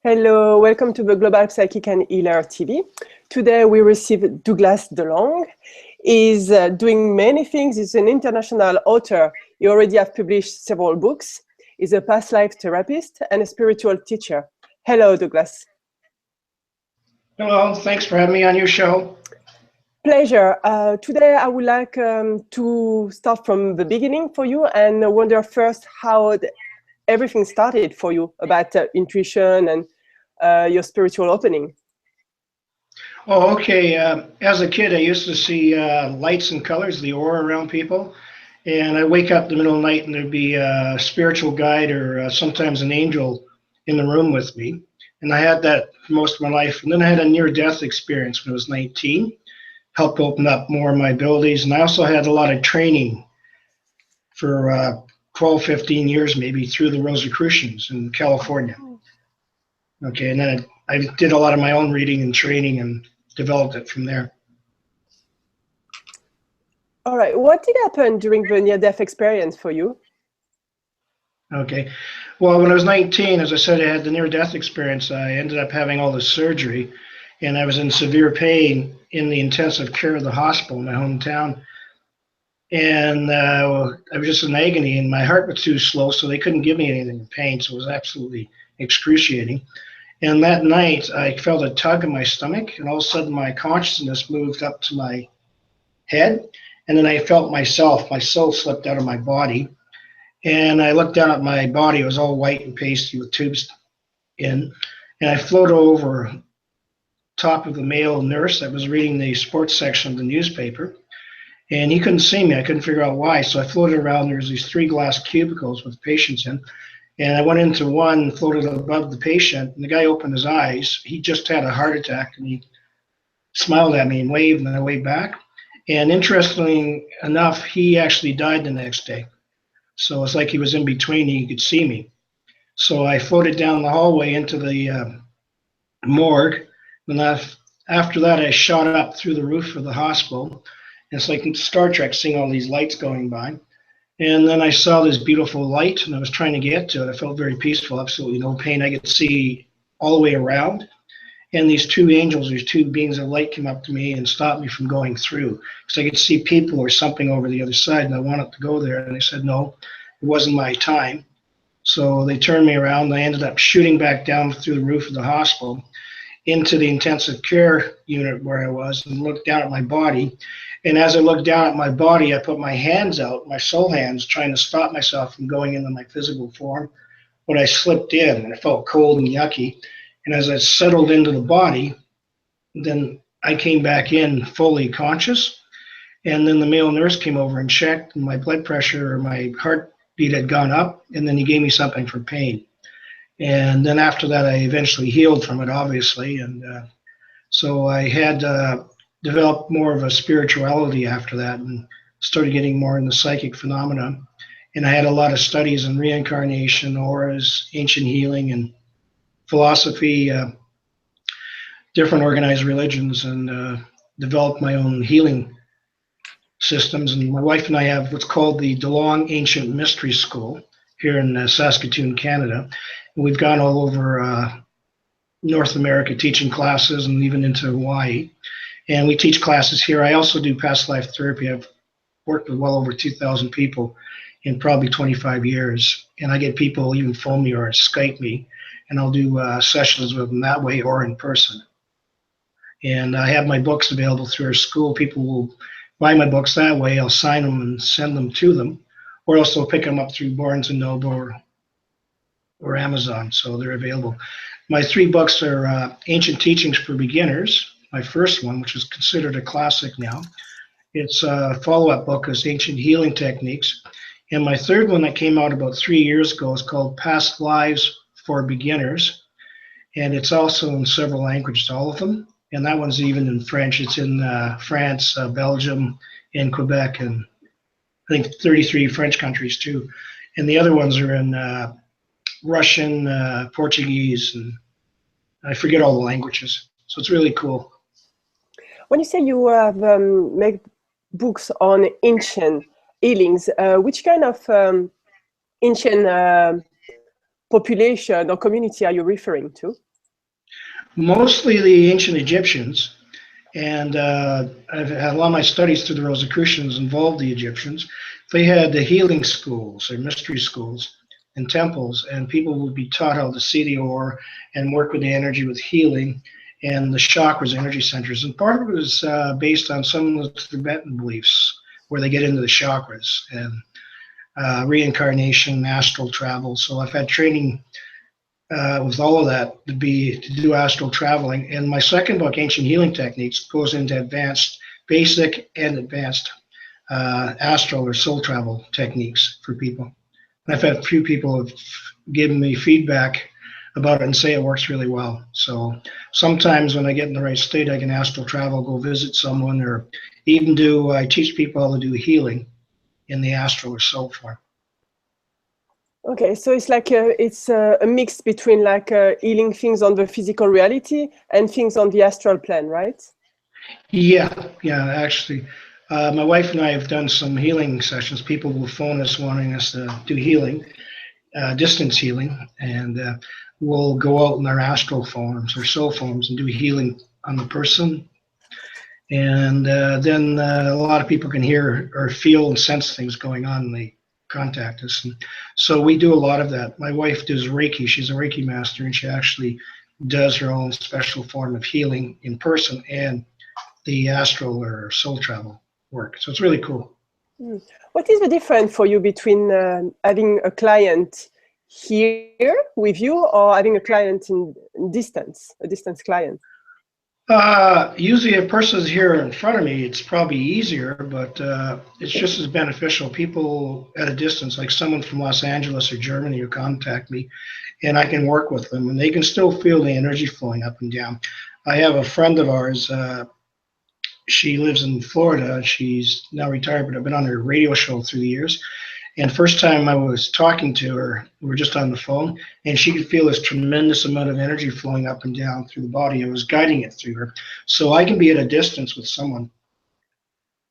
Hello, welcome to the Global Psychic and Healer TV. Today we receive Douglas DeLong. He's doing many things. He's an international author. He already has published several books. He's a past life therapist and a spiritual teacher. Hello, Douglas. Hello, thanks for having me on your show. Pleasure. Today I would like to start from the beginning for you and wonder first how everything started for you about intuition and your spiritual opening. Oh, okay. As a kid, I used to see lights and colors, the aura around people. And I'd wake up in the middle of the night and there'd be a spiritual guide or sometimes an angel in the room with me. And I had that for most of my life. And then I had a near-death experience when I was 19. Helped open up more of my abilities. And I also had a lot of training for 12, 15 years maybe through the Rosicrucians in California. Okay, and then I did a lot of my own reading and training and developed it from there. All right, what did happen during the near-death experience for you? Okay, well, when I was 19, as I said, I had the near-death experience. I ended up having all this surgery, and I was in severe pain in the intensive care of the hospital in my hometown. And I was just in agony, and my heart was too slow, so they couldn't give me anything in pain, so it was absolutely excruciating. And that night, I felt a tug in my stomach, and all of a sudden my consciousness moved up to my head, and then I felt myself, my soul slipped out of my body, and I looked down at my body. It was all white and pasty with tubes in, and I floated over top of the male nurse that was reading the sports section of the newspaper, and he couldn't see me. I couldn't figure out why, so I floated around. There's these 3 glass cubicles with patients in, and I went into one, floated above the patient, and the guy opened his eyes. He just had a heart attack, and he smiled at me and waved, and I waved back. And interestingly enough, he actually died the next day. So it's like he was in between, he could see me. So I floated down the hallway into the morgue, and after that I shot up through the roof of the hospital. And it's like Star Trek, seeing all these lights going by. And then I saw this beautiful light, and I was trying to get to it. I felt very peaceful, absolutely no pain. I could see all the way around. And these 2 angels, these 2 beings of light came up to me and stopped me from going through. Because I could see people or something over the other side, and I wanted to go there. And they said, no, it wasn't my time. So they turned me around, and I ended up shooting back down through the roof of the hospital into the intensive care unit where I was, and looked down at my body. And as I looked down at my body, I put my hands out, my soul hands, trying to stop myself from going into my physical form. But I slipped in, and it felt cold and yucky. And as I settled into the body, then I came back in fully conscious. And then the male nurse came over and checked, and my blood pressure or my heartbeat had gone up, and then he gave me something for pain. And then after that, I eventually healed from it, obviously. And so I had developed more of a spirituality after that, and started getting more into psychic phenomena. And I had a lot of studies in reincarnation, auras, ancient healing, and philosophy, different organized religions, and developed my own healing systems. And my wife and I have what's called the DeLong Ancient Mystery School here in Saskatoon, Canada. And we've gone all over North America teaching classes, and even into Hawaii. And we teach classes here. I also do past life therapy. I've worked with well over 2,000 people in probably 25 years. And I get people even phone me or Skype me, and I'll do sessions with them that way or in person. And I have my books available through our school. People will buy my books that way. I'll sign them and send them to them, or else they'll pick them up through Barnes & Noble or Amazon, so they're available. My 3 books are Ancient Teachings for Beginners, my first one, which is considered a classic now. It's a follow-up book, is Ancient Healing Techniques. And my third one that came out about 3 years ago is called Past Lives for Beginners. And it's also in several languages, all of them. And that one's even in French. It's in France, Belgium, and Quebec, and I think 33 French countries too. And the other ones are in Russian, Portuguese, and I forget all the languages. So it's really cool. When you say you have made books on ancient healings, which kind of ancient population or community are you referring to? Mostly the ancient Egyptians, and I've had a lot of my studies through the Rosicrucians involved the Egyptians. They had the healing schools or mystery schools and temples, and people would be taught how to see the aura and work with the energy with healing and the chakras, energy centers. And part of it was based on some of the Tibetan beliefs where they get into the chakras and reincarnation, astral travel. So I've had training with all of that to do astral traveling. And my second book, Ancient Healing Techniques, goes into advanced, basic and advanced astral or soul travel techniques for people. And I've had a few people have given me feedback about it and say it works really well. So sometimes when I get in the right state, I can astral travel, go visit someone, or even I teach people how to do healing in the astral or soul form. Okay, so it's like it's a mix between like healing things on the physical reality and things on the astral plane, right? Yeah, actually. My wife and I have done some healing sessions. People will phone us wanting us to do healing, distance healing, and we'll go out in our astral forms or soul forms and do healing on the person. And then a lot of people can hear or feel and sense things going on, and they contact us. And so we do a lot of that. My wife does Reiki. She's a Reiki master, and she actually does her own special form of healing in person and the astral or soul travel work. So it's really cool. What is the difference for you between having a client here with you or having a client in distance, a distance client? Usually if a person is here in front of me, it's probably easier, but it's just as beneficial. People at a distance, like someone from Los Angeles or Germany who contact me, and I can work with them, and they can still feel the energy flowing up and down. I have a friend of ours, she lives in Florida. She's now retired, but I've been on her radio show through the years. And first time I was talking to her, we were just on the phone, and she could feel this tremendous amount of energy flowing up and down through the body. I was guiding it through her. So I can be at a distance with someone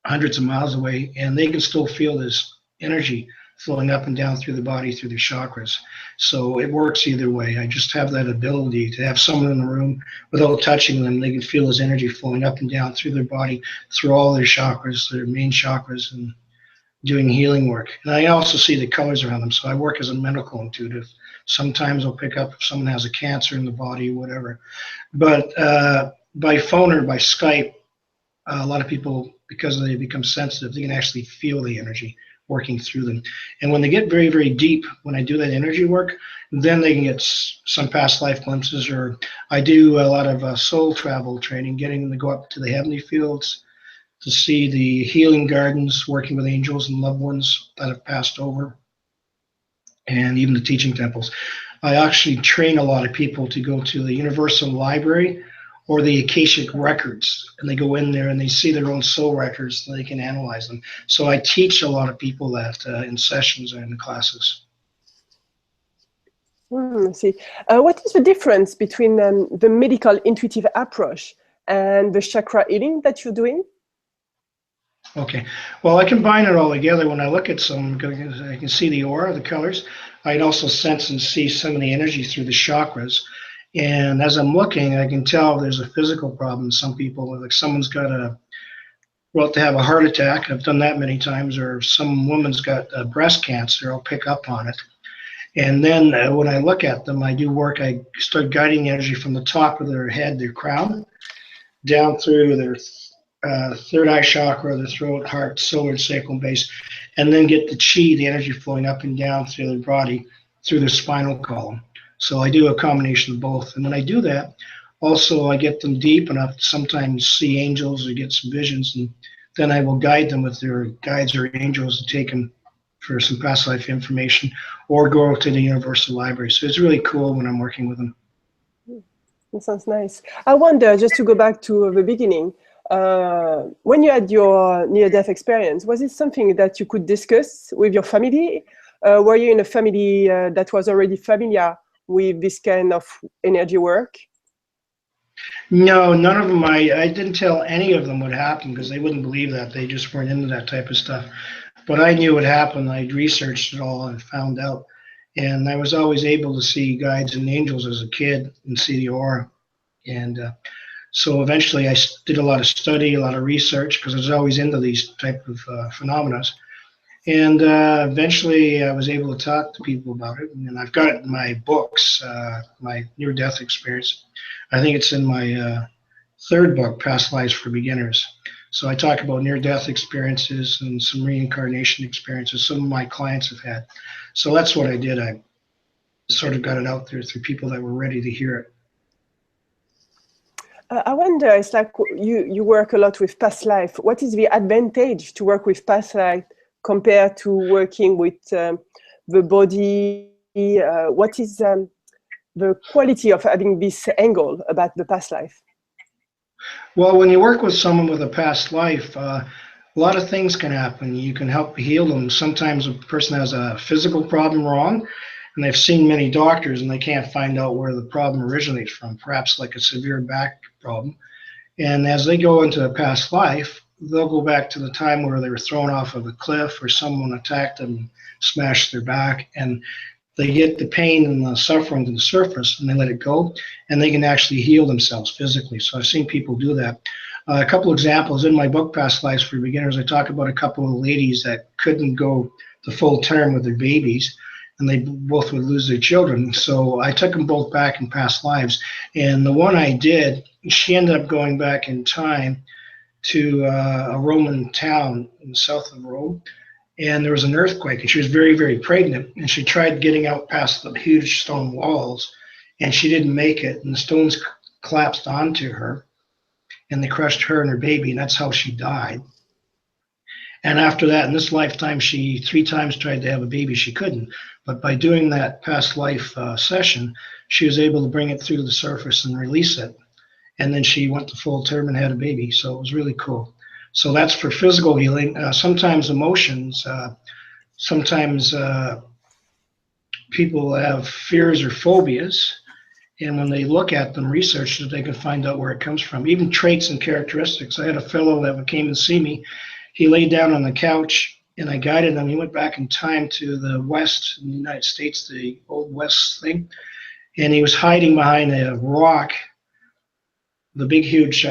hundreds of miles away, and they can still feel this energy flowing up and down through the body, through the chakras. So it works either way. I just have that ability to have someone in the room without touching them. They can feel this energy flowing up and down through their body, through all their chakras, their main chakras, and doing healing work. And I also see the colors around them. So I work as a medical intuitive. Sometimes I'll pick up if someone has a cancer in the body, whatever. But by phone or by Skype, a lot of people, because they become sensitive, they can actually feel the energy working through them. And when they get very, very deep, when I do that energy work, then they can get some past life glimpses, or I do a lot of soul travel training, getting them to go up to the heavenly fields, to see the healing gardens, working with angels and loved ones that have passed over, and even the teaching temples. I actually train a lot of people to go to the Universal Library or the Akashic Records, and they go in there and they see their own soul records and they can analyze them. So I teach a lot of people that in sessions and in classes. See, what is the difference between the medical intuitive approach and the chakra healing that you're doing? Okay, well, I combine it all together. When I look at some, I can see the aura, the colors. I'd also sense and see some of the energy through the chakras. And as I'm looking, I can tell there's a physical problem. Some people, like someone's got to have a heart attack. I've done that many times. Or some woman's got breast cancer. I'll pick up on it. And then when I look at them, I do work. I start guiding energy from the top of their head, their crown, down through their third eye chakra, the throat, heart, solar, sacral base, and then get the chi, the energy flowing up and down through their body, through their spinal column. So I do a combination of both. And when I do that, also I get them deep enough to sometimes see angels or get some visions, and then I will guide them with their guides or angels to take them for some past life information or go to the Universal Library. So it's really cool when I'm working with them. That sounds nice. I wonder, just to go back to the beginning, when you had your near-death experience, was it something that you could discuss with your family? Were you in a family that was already familiar with this kind of energy work? No, none of them. I didn't tell any of them what happened because they wouldn't believe that. They just weren't into that type of stuff. But I knew what happened. I researched it all and found out. And I was always able to see guides and angels as a kid and see the aura. And so eventually I did a lot of study, a lot of research, because I was always into these type of phenomena. And eventually I was able to talk to people about it. And I've got it in my books, my near-death experience. I think it's in my third book, Past Lives for Beginners. So I talk about near-death experiences and some reincarnation experiences some of my clients have had. So that's what I did. I sort of got it out there through people that were ready to hear it. I wonder, it's like you work a lot with past life. What is the advantage to work with past life compared to working with the body? What is the quality of having this angle about the past life? Well, when you work with someone with a past life, a lot of things can happen. You can help heal them. Sometimes a person has a physical problem wrong, and they've seen many doctors and they can't find out where the problem originates from, perhaps like a severe back problem. And as they go into a past life, they'll go back to the time where they were thrown off of a cliff or someone attacked them, smashed their back, and they get the pain and the suffering to the surface and they let it go, and they can actually heal themselves physically. So I've seen people do that. A couple examples in my book, Past Lives for Beginners, I talk about a couple of ladies that couldn't go the full term with their babies, and they both would lose their children. So I took them both back in past lives. And the one I did, she ended up going back in time to a Roman town in the south of Rome. And there was an earthquake, and she was very, very pregnant. And she tried getting out past the huge stone walls, and she didn't make it. And the stones collapsed onto her, and they crushed her and her baby, and that's how she died. And after that, in this lifetime, she 3 times tried to have a baby. She couldn't. But by doing that past life session, she was able to bring it through the surface and release it. And then she went to full term and had a baby. So it was really cool. So that's for physical healing. Sometimes emotions. Sometimes people have fears or phobias. And when they look at them, research it, they can find out where it comes from. Even traits and characteristics. I had a fellow that came to see me. He laid down on the couch, and I guided him. He went back in time to the West in the United States, the Old West thing. And he was hiding behind a rock, the big, huge,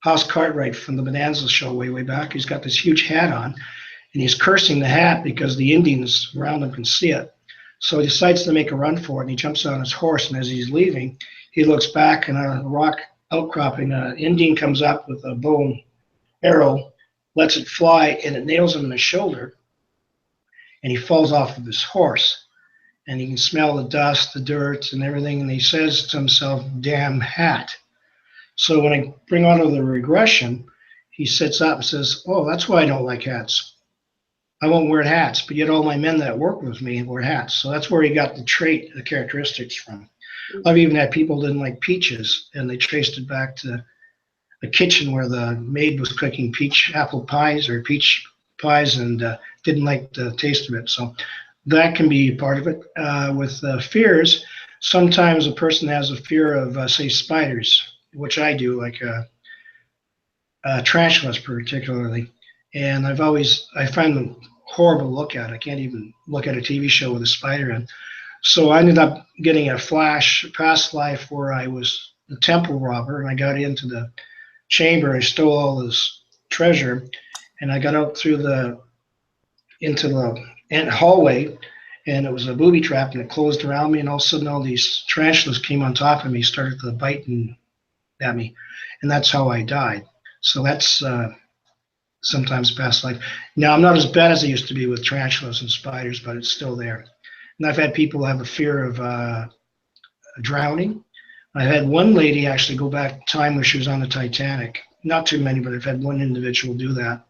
House Cartwright from the Bonanza show way, way back. He's got this huge hat on, and he's cursing the hat because the Indians around him can see it. So he decides to make a run for it, and he jumps on his horse, and as he's leaving, he looks back, and on a rock outcropping, an Indian comes up with a bow and arrow, lets it fly, and it nails him in the shoulder, and he falls off of his horse. And he can smell the dust, the dirt, and everything, and he says to himself, "Damn hat." So when I bring on the regression, he sits up and says, "Oh, that's why I don't like hats. I won't wear hats, but yet all my men that work with me wear hats." So that's where he got the trait, the characteristics from. I've even had people didn't like peaches, and they traced it back to a kitchen where the maid was cooking peach apple pies or peach pies and didn't like the taste of it. So that can be part of it. With fears, sometimes a person has a fear of, say, spiders, which I do, like tarantulas particularly. And I find them horrible to look at. I can't even look at a TV show with a spider in. So I ended up getting a past life where I was a temple robber, and I got into the chamber. I stole all this treasure, and I got out into the hallway, and it was a booby trap, and it closed around me, and all of a sudden all these tarantulas came on top of me, started to bite at me, and that's how I died. So that's sometimes past life. Now, I'm not as bad as I used to be with tarantulas and spiders, but it's still there. And I've had people have a fear of drowning. I had one lady actually go back in time when she was on the Titanic. Not too many, but I've had one individual do that.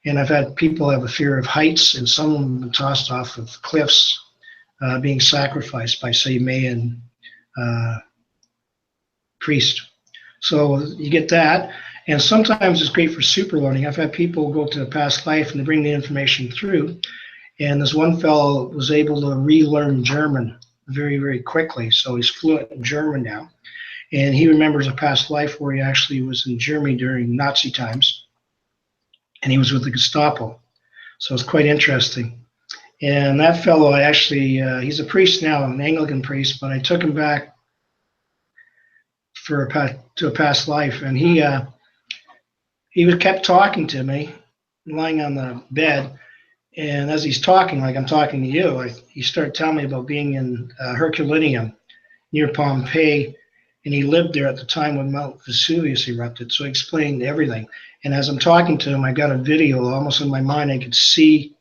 And I've had people have a fear of heights, and some of them have been tossed off of cliffs, being sacrificed by, say, Mayan priest. So you get that. And sometimes it's great for super learning. I've had people go to a past life and they bring the information through. And this one fellow was able to relearn German very, very quickly. So he's fluent in German now. And he remembers a past life where he actually was in Germany during Nazi times. And he was with the Gestapo. So it's quite interesting. And that fellow, he's a priest now, an Anglican priest, but I took him back to a past life, and he was kept talking to me, lying on the bed, and as he's talking, like I'm talking to you, he started telling me about being in Herculaneum near Pompeii, and he lived there at the time when Mount Vesuvius erupted. So he explained everything. And as I'm talking to him, I got a video almost in my mind. I could see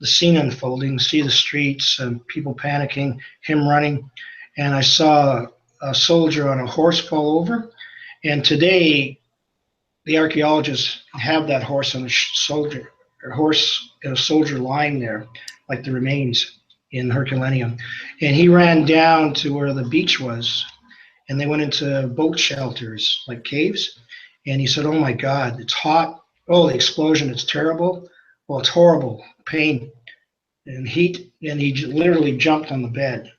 the scene unfolding, see the streets and people panicking, him running. And I saw a soldier on a horse fall over. And today, the archaeologists have that horse and a soldier, or horse and a soldier lying there, like the remains in Herculaneum. And he ran down to where the beach was, and they went into boat shelters, like caves. And he said, "Oh my God, it's hot. Oh, the explosion, it's terrible. Well, it's horrible, pain and heat." And he literally jumped on the bed.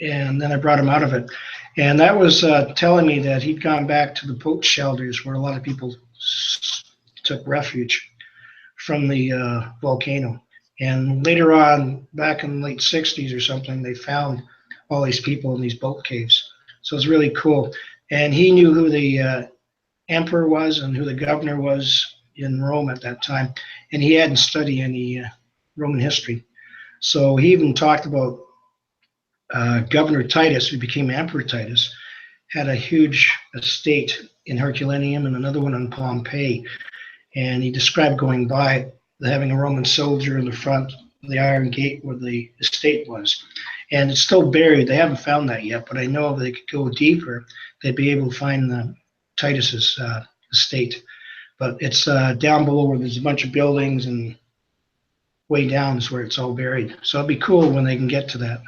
And then I brought him out of it. And that was telling me that he'd gone back to the boat shelters where a lot of people took refuge from the volcano. And later on, back in the late 60s or something, they found all these people in these boat caves. So it's really cool. And he knew who the emperor was and who the governor was in Rome at that time. And he hadn't studied any Roman history. So he even talked about Governor Titus, who became Emperor Titus, had a huge estate in Herculaneum and another one in Pompeii. And he described going by, having a Roman soldier in the front of the Iron Gate where the estate was. And it's still buried. They haven't found that yet, but I know if they could go deeper, they'd be able to find the Titus's estate. But it's down below where there's a bunch of buildings, and way down is where it's all buried. So it'd be cool when they can get to that.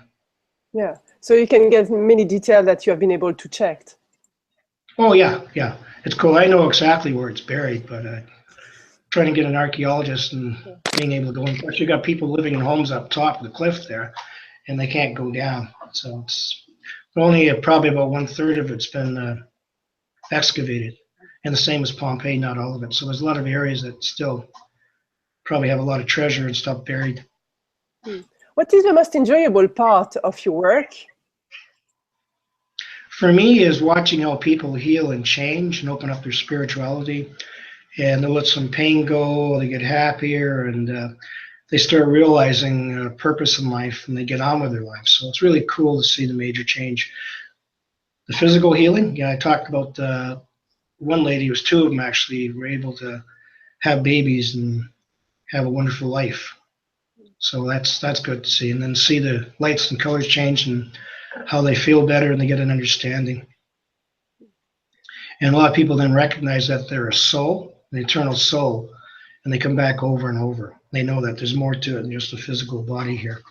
Yeah, so you can get many details that you have been able to check. Oh yeah, yeah, it's cool. I know exactly where it's buried, but trying to get an archaeologist and being able to go in. Plus, you got people living in homes up top of the cliff there, and they can't go down. So it's only probably about 1/3 of it's been excavated, and the same as Pompeii, not all of it. So there's a lot of areas that still probably have a lot of treasure and stuff buried. What is the most enjoyable part of your work? For me, is watching how people heal and change and open up their spirituality, and they let some pain go, they get happier, and they start realizing purpose in life, and they get on with their life. So it's really cool to see the major change. The physical healing, yeah, I talked about one lady, it was two of them actually, were able to have babies and have a wonderful life. So that's good to see, and then see the lights and colors change and how they feel better and they get an understanding. And a lot of people then recognize that they're a soul, an eternal soul, and they come back over and over. They know that there's more to it than just a physical body here.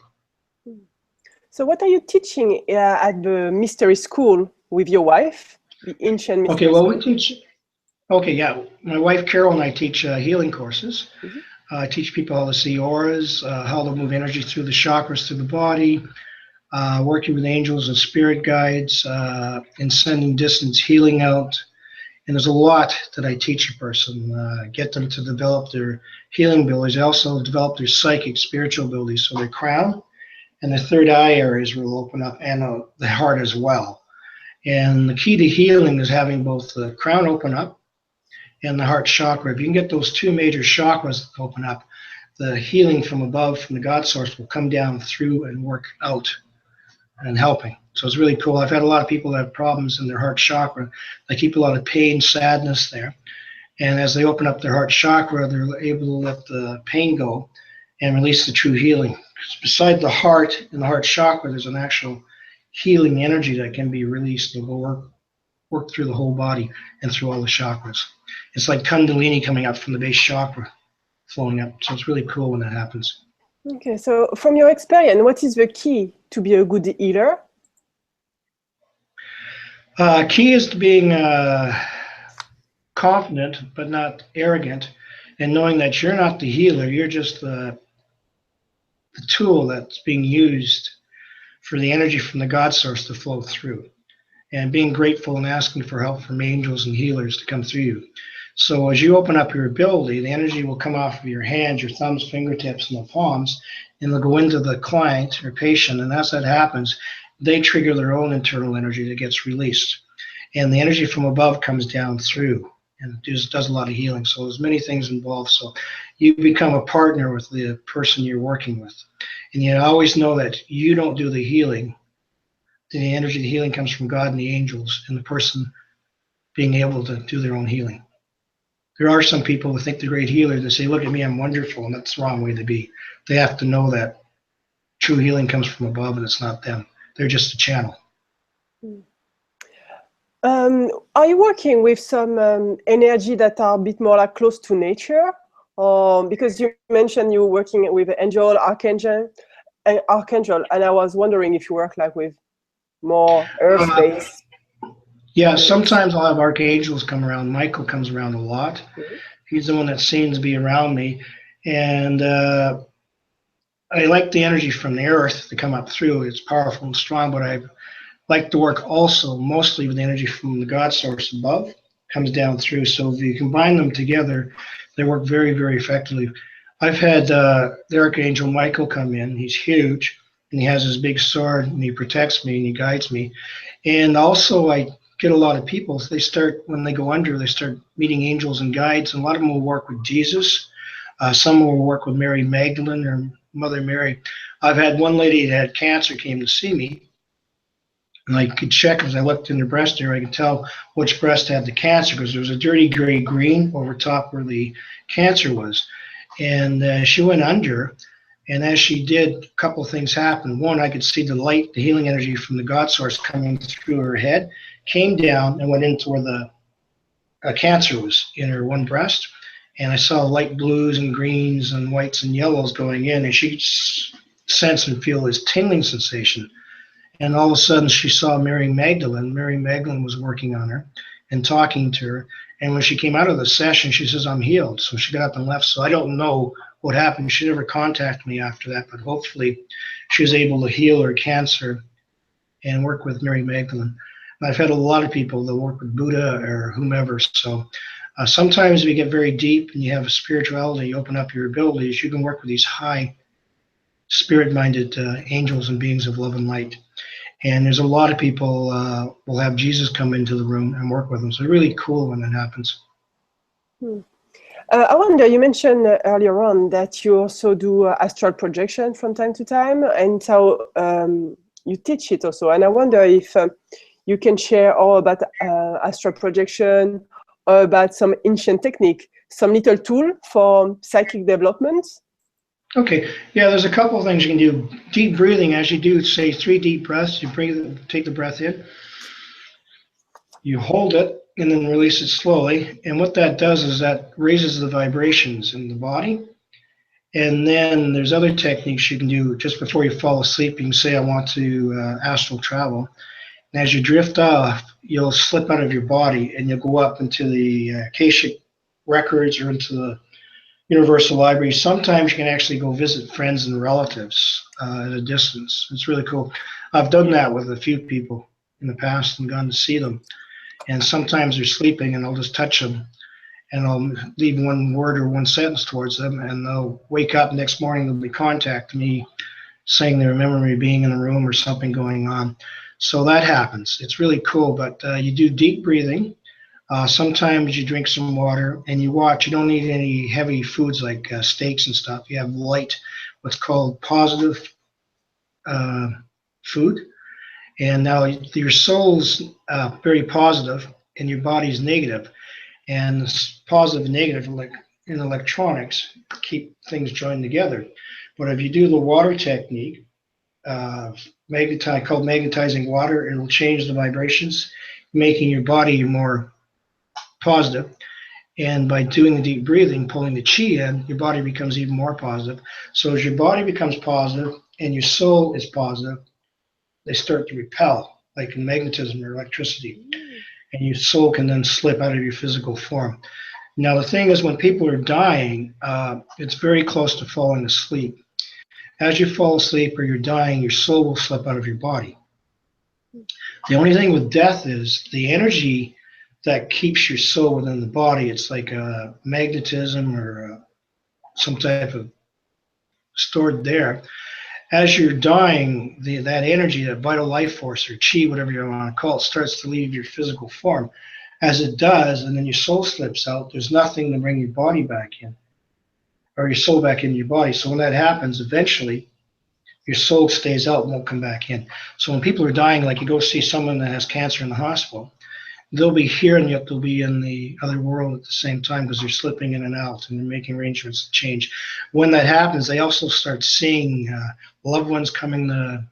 So what are you teaching at the mystery school with your wife, the ancient mystery Okay, well, school? we teach, okay, yeah, my wife Carol and I teach healing courses. I teach people how to see auras, how to move energy through the chakras, through the body, working with angels and spirit guides, and sending distance healing out. And there's a lot that I teach a person, get them to develop their healing abilities. I also develop their psychic, spiritual abilities. So their crown and the third eye areas will open up, and the heart as well. And the key to healing is having both the crown open up and the heart chakra. If you can get those two major chakras open up, the healing from above, from the God source, will come down through and work out and helping. So it's really cool. I've had a lot of people that have problems in their heart chakra. They keep a lot of pain, sadness there. And as they open up their heart chakra, they're able to let the pain go and release the true healing. Beside the heart and the heart chakra, there's an actual healing energy that can be released and will work through the whole body and through all the chakras. It's like Kundalini coming up from the base chakra, flowing up. So it's really cool when that happens. Okay, so from your experience, what is the key to be a good healer? Key is to being confident but not arrogant, and knowing that you're not the healer, you're just the tool that's being used for the energy from the God source to flow through, and being grateful and asking for help from angels and healers to come through you. So as you open up your ability, the energy will come off of your hands, your thumbs, fingertips, and the palms, and they'll go into the client or patient. And as that happens, they trigger their own internal energy that gets released. and the energy from above comes down through and does a lot of healing. So there's many things involved. So you become a partner with the person you're working with. And you always know that you don't do the healing. The energy of the healing comes from God and the angels and the person being able to do their own healing. There are some people who think they're great healers that say, look at me, I'm wonderful, and that's the wrong way to be. They have to know that true healing comes from above and it's not them. They're just a channel. Are you working with some energy that are a bit more like close to nature? Because you mentioned you were working with angel, archangel, and I was wondering if you work like with more earth-based. Yeah, sometimes I'll have archangels come around. Michael comes around a lot. Mm-hmm. He's the one that seems to be around me. And I like the energy from the earth to come up through. It's powerful and strong, but I like to work also mostly with the energy from the God source above, comes down through. So if you combine them together, they work very, very effectively. I've had the Archangel Michael come in. He's huge, and he has his big sword, and he protects me, and he guides me. And also I get a lot of people, they start, when they go under, they start meeting angels and guides, and a lot of them will work with Jesus. Some will work with Mary Magdalene or Mother Mary. I've had one lady that had cancer came to see me, and I could check as I looked in her breast area. I could tell which breast had the cancer because there was a dirty gray green over top where the cancer was. And she went under, and as she did, a couple of things happened. One, I could see the light, the healing energy from the God source coming through her head, came down and went into where the cancer was in her one breast. And I saw light blues and greens and whites and yellows going in, and she could sense and feel this tingling sensation. And all of a sudden, she saw Mary Magdalene. Mary Magdalene was working on her and talking to her. And when she came out of the session, she says, I'm healed. So she got up and left. So I don't know what happened. She never contacted me after that, but hopefully she was able to heal her cancer and work with Mary Magdalene. And I've had a lot of people that work with Buddha or whomever. So sometimes if you get very deep and you have a spirituality, you open up your abilities, you can work with these high spirit-minded angels and beings of love and light. And there's a lot of people will have Jesus come into the room and work with them. So it's really cool when that happens. I wonder, you mentioned earlier on that you also do astral projection from time to time, and so you teach it also. And I wonder if you can share all about astral projection, or about some ancient technique, some little tool for psychic development. Okay, yeah, there's a couple of things you can do. Deep breathing, as you do, say 3 deep breaths. You breathe, take the breath in, you hold it, and then release it slowly. And what that does is that raises the vibrations in the body. And then there's other techniques you can do just before you fall asleep. You can say, I want to astral travel. And as you drift off, you'll slip out of your body and you'll go up into the Akashic records or into the Universal Library. Sometimes you can actually go visit friends and relatives at a distance. It's really cool. I've done that with a few people in the past and gone to see them. And sometimes they're sleeping and I'll just touch them and I'll leave one word or one sentence towards them, and they'll wake up next morning, they'll be contacting me saying they remember me being in the room or something going on. So that happens. It's really cool, but you do deep breathing. Sometimes you drink some water and you watch. You don't need any heavy foods like steaks and stuff. You have light, what's called positive food. And now your soul's very positive and your body's negative. And positive and negative, like in electronics, keep things joined together. But if you do the water technique, called magnetizing water, it'll change the vibrations, making your body more positive. And by doing the deep breathing, pulling the chi in, your body becomes even more positive. So as your body becomes positive and your soul is positive, they start to repel, like in magnetism or electricity. And your soul can then slip out of your physical form. Now, the thing is, when people are dying, it's very close to falling asleep. As you fall asleep or you're dying, your soul will slip out of your body. The only thing with death is the energy that keeps your soul within the body. It's like a magnetism or some type of stored there. as you're dying, that energy, that vital life force or chi, whatever you want to call it, starts to leave your physical form. As it does, and then your soul slips out, there's nothing to bring your body back in, or your soul back into your body. So when that happens, eventually, your soul stays out and won't come back in. So when people are dying, like you go see someone that has cancer in the hospital, they'll be here and yet they'll be in the other world at the same time because they're slipping in and out and they're making arrangements to change. When that happens, they also start seeing loved ones coming to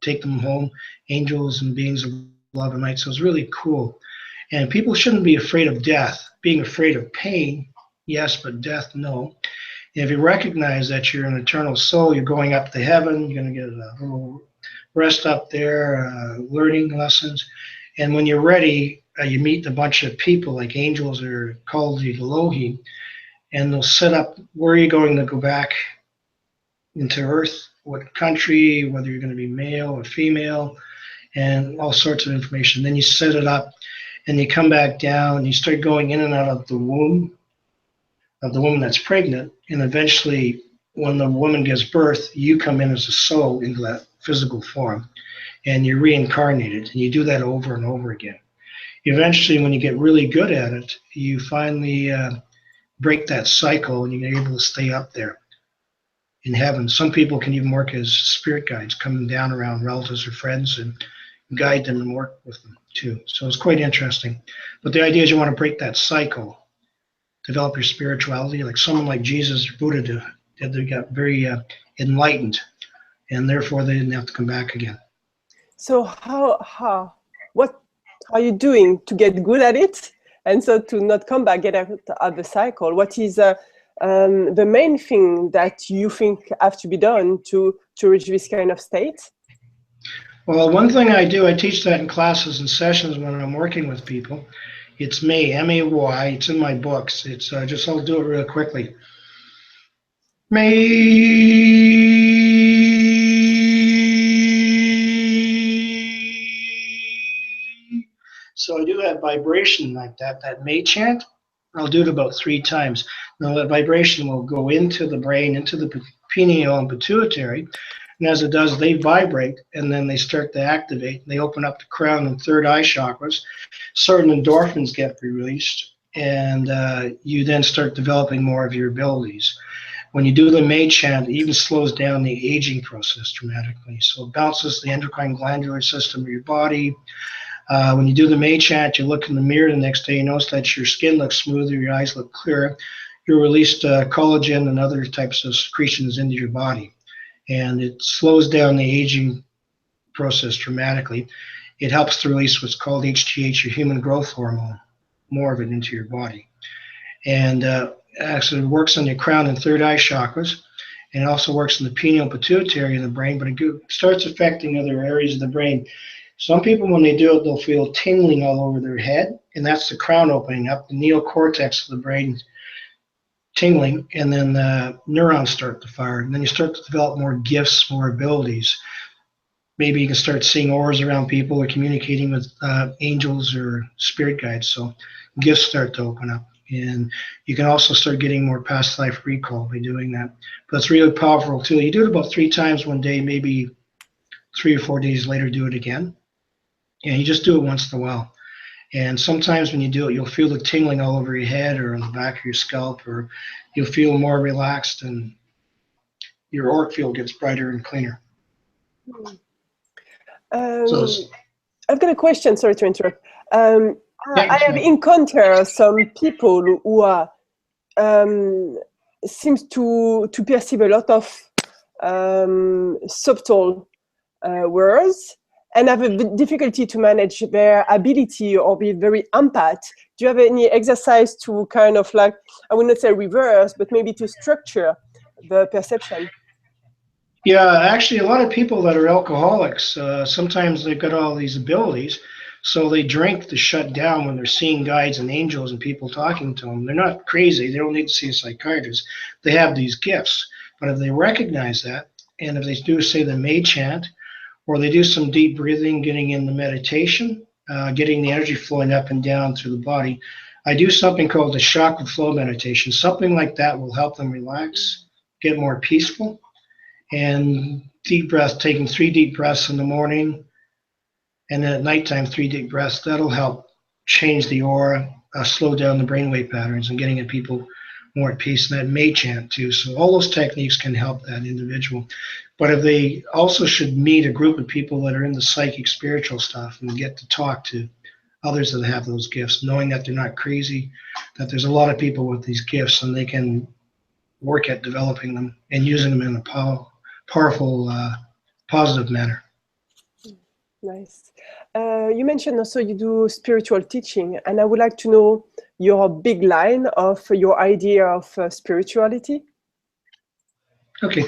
take them home, angels and beings of love and light. So it's really cool. And people shouldn't be afraid of death. Being afraid of pain, yes, but death, no. And if you recognize that you're an eternal soul, you're going up to heaven, you're going to get a little rest up there, learning lessons. And when you're ready, you meet a bunch of people like angels or called the Elohim, and they'll set up where you're going to go back into Earth, what country, whether you're going to be male or female, and all sorts of information. Then you set it up, and you come back down, and you start going in and out of the womb of the woman that's pregnant, and eventually, when the woman gives birth, you come in as a soul into that physical form, and you're reincarnated, and you do that over and over again. Eventually, when you get really good at it, you finally break that cycle, and you're able to stay up there in heaven. Some people can even work as spirit guides, coming down around relatives or friends and guide them and work with them too. So it's quite interesting. But the idea is you want to break that cycle, develop your spirituality, like someone like Jesus or Buddha did. They got very enlightened, and therefore they didn't have to come back again. So what are you doing to get good at it, and so to not come back, get out of the cycle? What is the main thing that you think have to be done to reach this kind of state? Well, one thing I do, I teach that in classes and sessions when I'm working with people. It's May, M-A-Y. It's in my books. It's I'll do it real quickly. May. So I do that vibration like that May chant. I'll do it about 3 times. Now that vibration will go into the brain, into the pineal and pituitary. And as it does, they vibrate, and then they start to activate. They open up the crown and third eye chakras. Certain endorphins get released, and you then start developing more of your abilities. When you do the May chant, it even slows down the aging process dramatically. So it bounces the endocrine glandular system of your body. When you do the May chant, you look in the mirror the next day, you notice that your skin looks smoother, your eyes look clearer. You release collagen and other types of secretions into your body. And it slows down the aging process dramatically. It helps to release what's called HGH, your human growth hormone, more of it into your body. And actually it works on your crown and third eye chakras, and it also works in the pineal pituitary in the brain, but it starts affecting other areas of the brain. Some people, when they do it, they'll feel tingling all over their head, and that's the crown opening up, the neocortex of the brain tingling, and then neurons start to fire, and then you start to develop more gifts, more abilities. Maybe you can start seeing auras around people or communicating with angels or spirit guides. So gifts start to open up, and you can also start getting more past life recall by doing that. But it's really powerful too. You do it about 3 times one day, maybe 3 or 4 days later, do it again. And you just do it once in a while. And sometimes when you do it, you'll feel the tingling all over your head or on the back of your scalp, or you'll feel more relaxed, and your auric field gets brighter and cleaner. I've got a question, sorry to interrupt. I have encountered some people who are seems to perceive a lot of subtle words, and have a difficulty to manage their ability or be very empath. Do you have any exercise to kind of, like, I would not say reverse, but maybe to structure the perception? Yeah, actually, a lot of people that are alcoholics, sometimes they've got all these abilities, so they drink to shut down when they're seeing guides and angels and people talking to them. They're not crazy. They don't need to see a psychiatrist. They have these gifts. But if they recognize that, and if they do, say, the May chant, or they do some deep breathing, getting in the meditation, getting the energy flowing up and down through the body. I do something called the chakra flow meditation. Something like that will help them relax, get more peaceful, and deep breath, taking 3 deep breaths in the morning, and then at nighttime, 3 deep breaths. That'll help change the aura, slow down the brainwave patterns, and getting people more at peace. And that May chant too. So all those techniques can help that individual. But if they also should meet a group of people that are in the psychic spiritual stuff and get to talk to others that have those gifts, knowing that they're not crazy, that there's a lot of people with these gifts and they can work at developing them and using them in a powerful, positive manner. Nice. You mentioned also you do spiritual teaching, and I would like to know your big line of your idea of spirituality. Okay,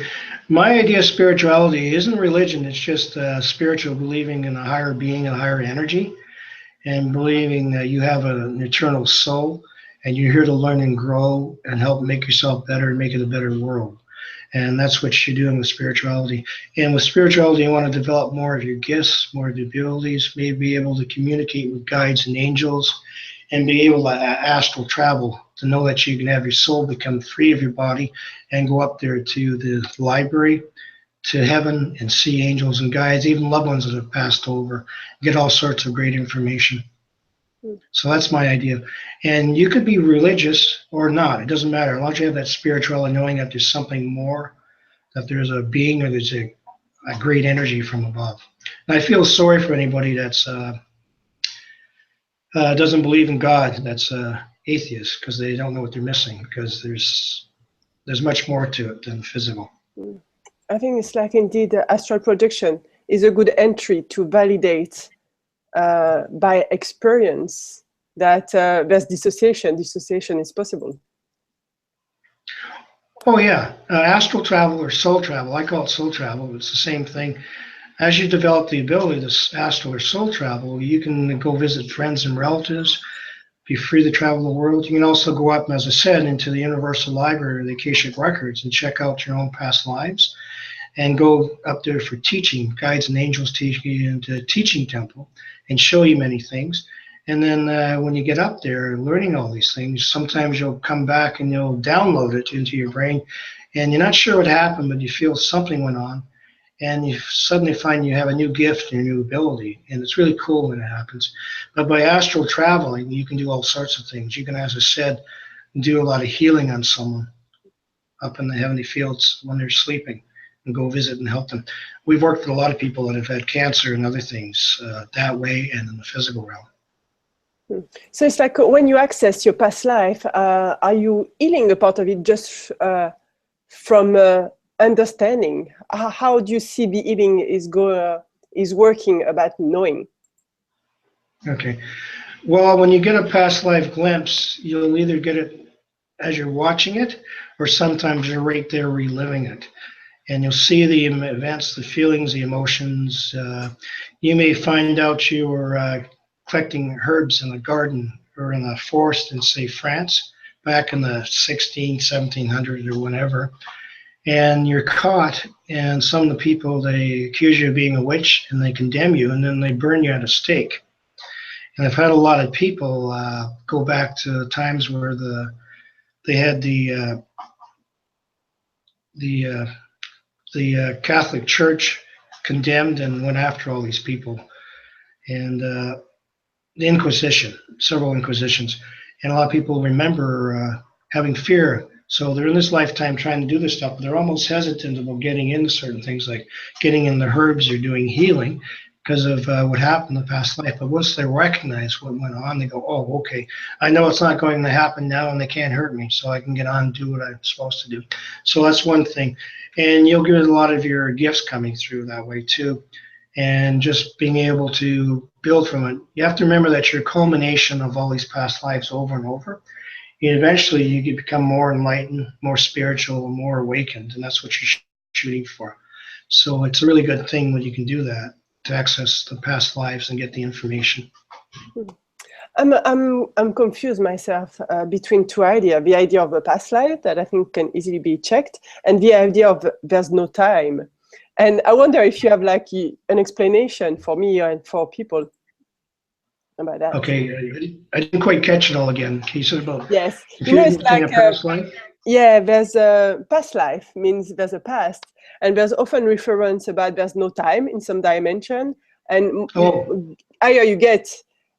my idea of spirituality isn't religion. It's just spiritual, believing in a higher being, a higher energy, and believing that you have an eternal soul and you're here to learn and grow and help make yourself better and make it a better world. And that's what you're doing with spirituality. And with spirituality, you want to develop more of your gifts, more of your abilities, maybe be able to communicate with guides and angels, and be able to astral travel, to know that you can have your soul become free of your body and go up there to the library, to heaven, and see angels and guides, even loved ones that have passed over, get all sorts of great information. So that's my idea. And you could be religious or not. It doesn't matter. As long as you have that spirituality, knowing that there's something more, that there's a being or there's a great energy from above. And I feel sorry for anybody that's doesn't believe in God, that's atheist, because they don't know what they're missing, because there's much more to it than physical. I think it's like indeed astral projection is a good entry to validate by experience that there's dissociation. Dissociation is possible. Oh yeah, astral travel or soul travel. I call it soul travel. It's the same thing. As you develop the ability to astral or soul travel, you can go visit friends and relatives, be free to travel the world. You can also go up, as I said, into the Universal Library or the Akashic Records and check out your own past lives, and go up there for teaching. Guides and angels take you into a teaching temple and show you many things. And then when you get up there learning all these things, sometimes you'll come back and you'll download it into your brain, and you're not sure what happened, but you feel something went on, and you suddenly find you have a new gift and a new ability, and it's really cool when it happens. But by astral traveling, you can do all sorts of things. You can, as I said, do a lot of healing on someone up in the heavenly fields when they're sleeping, and go visit and help them. We've worked with a lot of people that have had cancer and other things that way, and in the physical realm. So it's like when you access your past life, are you healing a part of it just from understanding? How do you see the healing is working about knowing? Okay. Well, when you get a past life glimpse, you'll either get it as you're watching it, or sometimes you're right there reliving it. And you'll see the events, the feelings, the emotions. You may find out you were collecting herbs in a garden or in a forest in, say, France, back in the 1700s or whenever. And you're caught, and some of the people, they accuse you of being a witch, and they condemn you, and then they burn you at a stake. And I've had a lot of people go back to times where they had the Catholic Church condemned and went after all these people, and the Inquisition, several Inquisitions, and a lot of people remember having fear. So they're in this lifetime trying to do this stuff, but they're almost hesitant about getting into certain things, like getting in the herbs or doing healing, because of what happened in the past life. But once they recognize what went on, they go, oh, okay, I know it's not going to happen now, and they can't hurt me, so I can get on and do what I'm supposed to do. So that's one thing. And you'll get a lot of your gifts coming through that way too. And just being able to build from it. You have to remember that you're a culmination of all these past lives over and over. And eventually you can become more enlightened, more spiritual, more awakened, and that's what you're shooting for. So it's a really good thing when you can do that, to access the past lives and get the information. I'm confused myself between two ideas: the idea of a past life that I think can easily be checked, and the idea of there's no time. And I wonder if you have like an explanation for me and for people about that. Okay, I didn't quite catch it all again. Can you say about? Yes, you know, it's like a past life? Yeah, there's a past life, means there's a past, and there's often reference about there's no time in some dimension, and higher you get,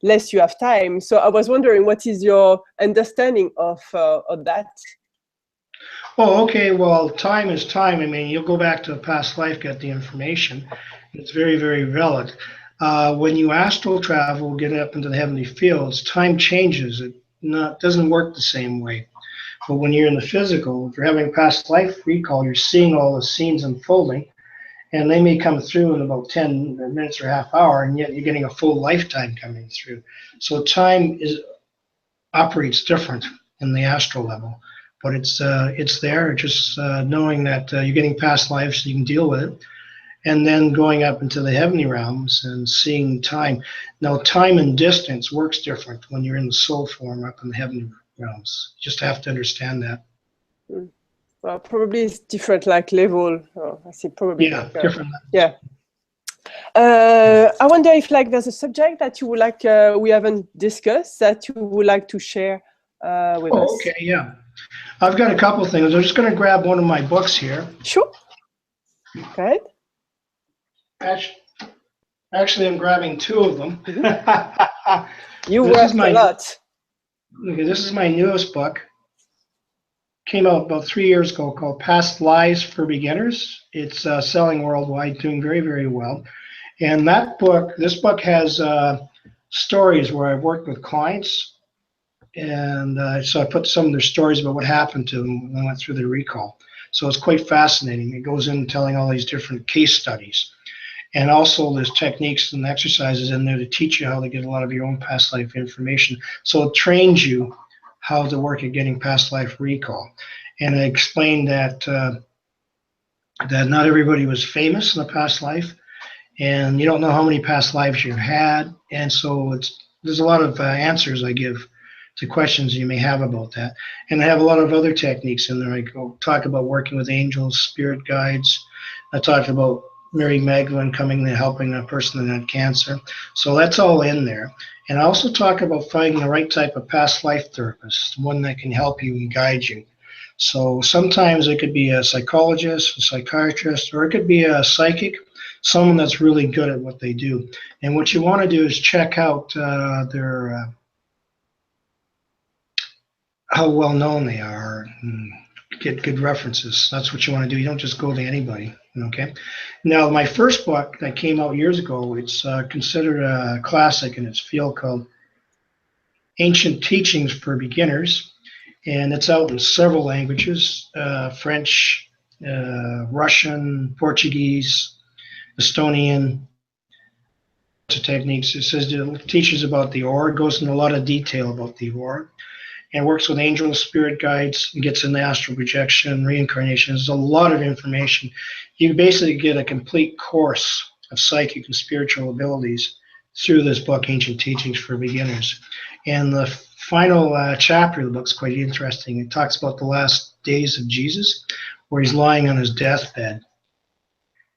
less you have time. So I was wondering, what is your understanding of that? Oh, okay. Well, time is time. I mean, you'll go back to a past life, get the information. It's very, very valid. When you astral travel, get up into the heavenly fields, time changes. It doesn't work the same way. But when you're in the physical, if you're having a past life recall, you're seeing all the scenes unfolding, and they may come through in about 10 minutes or half hour, and yet you're getting a full lifetime coming through. So time operates different in the astral level, but it's there. Just knowing that you're getting past lives, so you can deal with it, and then going up into the heavenly realms and seeing time. Now, time and distance works different when you're in the soul form up in the heavenly realms. You just have to understand that. Well, probably it's different, like level. Oh, I see. Probably. Yeah, different. Yeah. I wonder if there's a subject that you would like we haven't discussed that you would like to share with us. Okay, yeah. I've got a couple of things. I'm just going to grab one of my books here. Sure. Go ahead. Actually, I'm grabbing two of them. You worked a lot. Okay, this is my newest book. Came out about 3 years ago, called Past Lives for Beginners. It's selling worldwide, doing very, very well. And this book has stories where I've worked with clients. And so I put some of their stories about what happened to them when they went through their recall. So it's quite fascinating. It goes in telling all these different case studies. And also there's techniques and exercises in there to teach you how to get a lot of your own past life information. So it trains you how to work at getting past life recall. And I explained that that not everybody was famous in the past life, and you don't know how many past lives you've had. And so there's a lot of answers I give to questions you may have about that. And I have a lot of other techniques in there. I talk about working with angels, spirit guides. I talk about Mary Magdalene coming and helping a person that had cancer. So that's all in there. And I also talk about finding the right type of past life therapist, one that can help you and guide you. So sometimes it could be a psychologist, a psychiatrist, or it could be a psychic, someone that's really good at what they do. And what you want to do is check out their how well known they are, and get good references. That's what you want to do. You don't just go to anybody. Okay. Now, my first book that came out years ago, it's considered a classic in its field, called Ancient Teachings for Beginners. And it's out in several languages, French, Russian, Portuguese, Estonian techniques. It says it teaches about the aura, goes into a lot of detail about the aura, and works with angels, spirit guides, and gets into astral projection, reincarnation. There's a lot of information. You basically get a complete course of psychic and spiritual abilities through this book, Ancient Teachings for Beginners. And the final chapter of the book's quite interesting. It talks about the last days of Jesus, where he's lying on his deathbed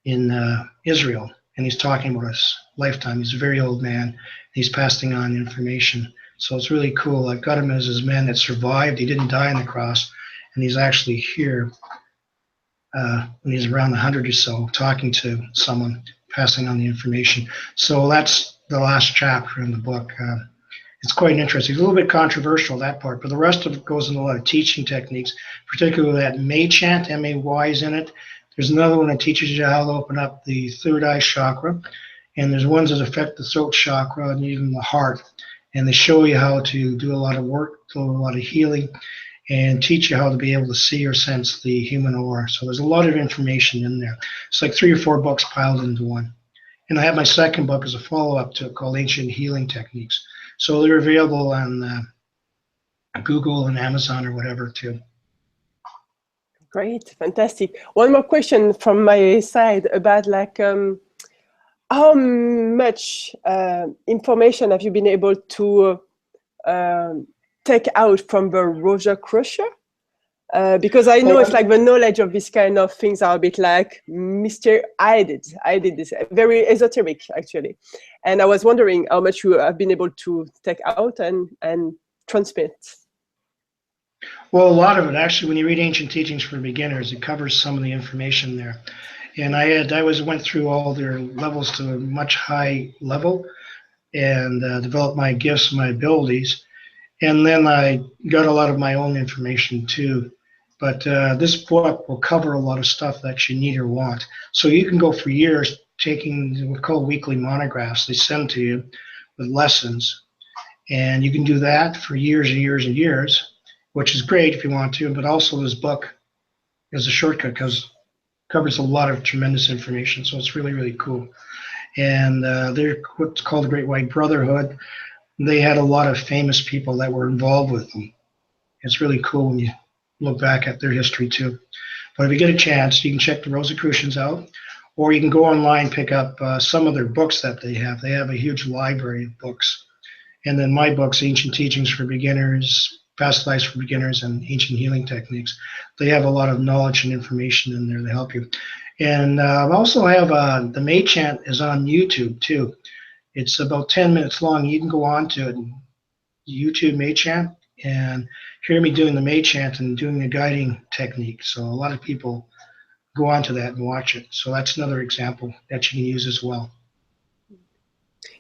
in Israel, and he's talking about his lifetime. He's a very old man. He's passing on information. So it's really cool. I've got him as his man that survived. He didn't die on the cross, and he's actually here when he's around 100 or so, talking to someone, passing on the information. So that's the last chapter in the book. It's quite interesting. It's a little bit controversial, that part, but the rest of it goes into a lot of teaching techniques, particularly that May chant, M-A-Y is in it. There's another one that teaches you how to open up the third eye chakra, and there's ones that affect the throat chakra and even the heart. And they show you how to do a lot of work, do a lot of healing, and teach you how to be able to see or sense the human aura. So there's a lot of information in there. It's like 3 or 4 books piled into one. And I have my second book as a follow-up to it called Ancient Healing Techniques. So they're available on Google and Amazon or whatever too. Great, fantastic. One more question from my side about how much information have you been able to take out from the Roger Crusher? Because I know it's like the knowledge of this kind of things are a bit like mystery. I did this, very esoteric actually. And I was wondering how much you have been able to take out and transmit. Well, a lot of it actually, when you read Ancient Teachings for Beginners, it covers some of the information there. And went through all their levels to a much high level and developed my gifts and my abilities. And then I got a lot of my own information too. But this book will cover a lot of stuff that you need or want. So you can go for years taking what's called weekly monographs. They send to you with lessons. And you can do that for years and years and years, which is great if you want to. But also this book is a shortcut because it covers a lot of tremendous information. So it's really, really cool. And they're what's called the Great White Brotherhood. They had a lot of famous people that were involved with them. It's really cool when you look back at their history too. But if you get a chance, you can check the Rosicrucians out, or you can go online, pick up some of their books that they have. They have a huge library of books. And then my books, Ancient Teachings for Beginners, Past Lives for Beginners, and Ancient Healing Techniques. They have a lot of knowledge and information in there to help you. And I also have the May Chant is on YouTube too. It's about 10 minutes long. You can go on to it, YouTube May Chant, and hear me doing the May Chant and doing the guiding technique. So a lot of people go on to that and watch it. So that's another example that you can use as well.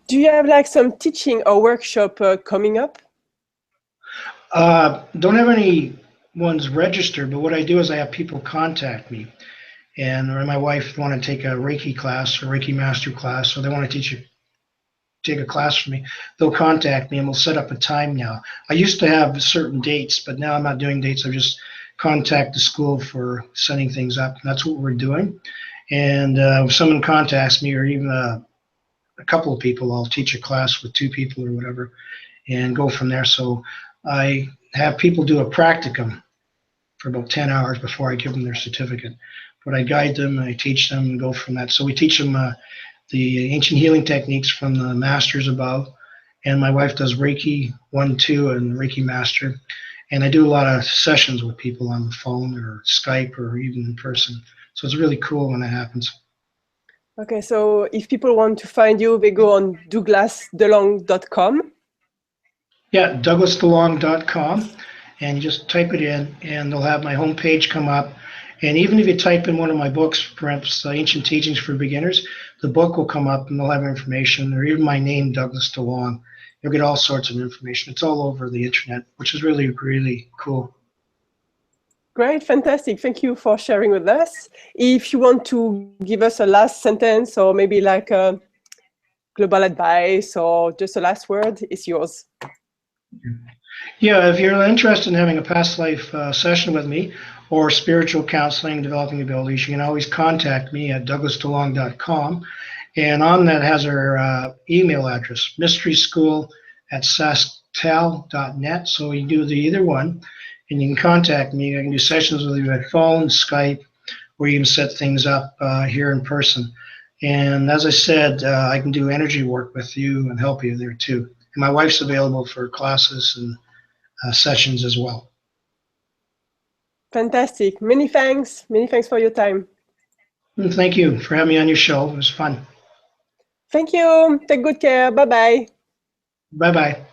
Do you have like some teaching or workshop coming up? Don't have any ones registered, but what I do is I have people contact me. And or my wife want to take a Reiki class or Reiki master class, or they want to take a class from me, they'll contact me and we'll set up a time now. I used to have certain dates, but now I'm not doing dates. I just contact the school for setting things up. And that's what we're doing. And if someone contacts me, or even a couple of people, I'll teach a class with 2 people or whatever and go from there. So I have people do a practicum for about 10 hours before I give them their certificate. But I guide them, I teach them, and go from that. So we teach them the ancient healing techniques from the masters above. And my wife does Reiki 1, 2, and Reiki Master. And I do a lot of sessions with people on the phone or Skype or even in person. So it's really cool when that happens. Okay, so if people want to find you, they go on douglasdelong.com. Yeah, douglasdelong.com. And you just type it in, and they'll have my homepage come up. And even if you type in one of my books, perhaps Ancient Teachings for Beginners, the book will come up and they'll have information, or even my name, Douglas DeLong. You'll get all sorts of information. It's all over the internet, which is really, really cool. Great, fantastic. Thank you for sharing with us. If you want to give us a last sentence, or maybe like a global advice, or just a last word, it's yours. Yeah, if you're interested in having a past life session with me, or spiritual counseling, developing abilities, you can always contact me at douglasdelong.com. And on that has our email address, mysteryschool@sasktel.net. So you can do either one, and you can contact me. I can do sessions with you by phone, Skype, or you can set things up here in person. And as I said, I can do energy work with you and help you there too. And my wife's available for classes and sessions as well. Fantastic. Many thanks. Many thanks for your time. And thank you for having me on your show. It was fun. Thank you. Take good care. Bye-bye. Bye-bye.